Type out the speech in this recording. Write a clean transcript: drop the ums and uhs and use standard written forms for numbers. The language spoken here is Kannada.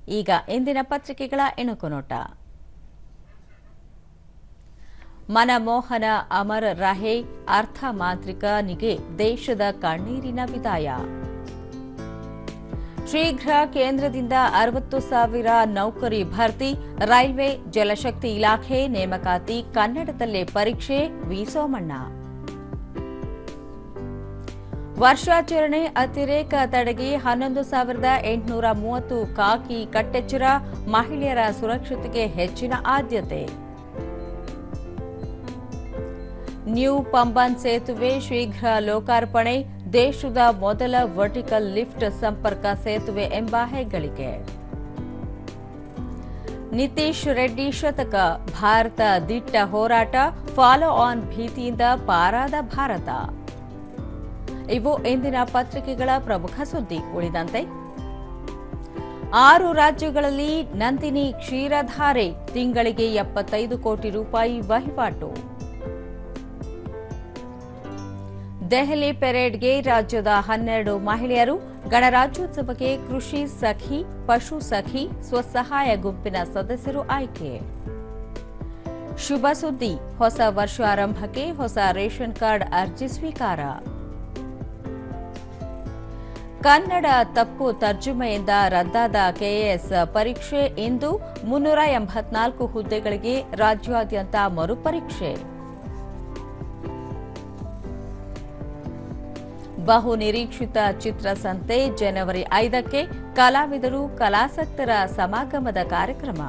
ಈಗ ಇಂದಿನ ಪತ್ರಿಕೆಗಳ ಇಣುಕು ನೋಟ. ಮನಮೋಹನ ಅಮರ್ ರಹೆ, ಅರ್ಥ ಮಾಂತ್ರಿಕನಿಗೆ ದೇಶದ ಕಣ್ಣೀರಿನ ವಿದಾಯ. ಶೀಘ್ರ ಕೇಂದ್ರದಿಂದ 60,000 ನೌಕರಿ ಭರ್ತಿ. ರೈಲ್ವೆ, ಜಲಶಕ್ತಿ ಇಲಾಖೆ ನೇಮಕಾತಿ ಕನ್ನಡದಲ್ಲೇ ಪರೀಕ್ಷೆ. ವಿ ಸೋಮಣ್ಣ. ವರ್ಷಾಚರಣೆ ಅತಿರೇಕ ತಡೆಗೆ 11,830 ಖಾಕಿ ಕಟ್ಟೆಚ್ಚರ. ಮಹಿಳೆಯರ ಸುರಕ್ಷತೆಗೆ ಹೆಚ್ಚಿನ ಆದ್ಯತೆ. ನ್ಯೂ ಪಂಬನ್ ಸೇತುವೆ ಶೀಘ್ರ ಲೋಕಾರ್ಪಣೆ. ದೇಶದ ಮೊದಲ ವರ್ಟಿಕಲ್ ಲಿಫ್ಟ್ ಸಂಪರ್ಕ ಸೇತುವೆ ಎಂಬ ಹೆಗ್ಗಳಿಕೆ. ನಿತೀಶ್ ರೆಡ್ಡಿ ಶತಕ. ಭಾರತ ದಿಟ್ಟ ಹೋರಾಟ. ಫಾಲೋ ಆನ್ ಭೀತಿಯಿಂದ ಪಾರಾದ ಭಾರತ. ಇವು ಇಂದಿನ ಪತ್ರಿಕೆಗಳ ಪ್ರಮುಖ ಸುದ್ದಿ. ಉಳಿದಂತೆ 6 ರಾಜ್ಯಗಳಲ್ಲಿ ನಂದಿನಿ ಕ್ಷೀರಧಾರೆ. ತಿಂಗಳಿಗೆ 75 ಕೋಟಿ ರೂಪಾಯಿ ವಹಿವಾಟು. ದೆಹಲಿ ಪೆರೇಡ್ಗೆ ರಾಜ್ಯದ 12 ಮಹಿಳೆಯರು. ಗಣರಾಜ್ಯೋತ್ಸವಕ್ಕೆ ಕೃಷಿ ಸಖಿ, ಪಶು ಸಖಿ, ಸ್ವಸಹಾಯ ಗುಂಪಿನ ಸದಸ್ಯರು ಆಯ್ಕೆ. ಶುಭ ಸುದ್ದಿ, ಹೊಸ ವರ್ಷಾರಂಭಕ್ಕೆ ಹೊಸ ರೇಷನ್ ಕಾರ್ಡ್ ಅರ್ಜಿ ಸ್ವೀಕಾರ. ಕನ್ನಡ ತಪ್ಪು ತರ್ಜುಮೆಯಿಂದ ರದ್ದಾದ ಕೆಎಎಸ್ ಪರೀಕ್ಷೆ ಇಂದು. 384 ಹುದ್ದೆಗಳಿಗೆ ರಾಜ್ಯಾದ್ಯಂತ ಮರುಪರೀಕ್ಷೆ. ಬಹು ನಿರೀಕ್ಷಿತ ಚಿತ್ರಸಂತೆ ಜನವರಿ 5ಕ್ಕೆ. ಕಲಾವಿದರು, ಕಲಾಸಕ್ತರ ಸಮಾಗಮದ ಕಾರ್ಯಕ್ರಮ.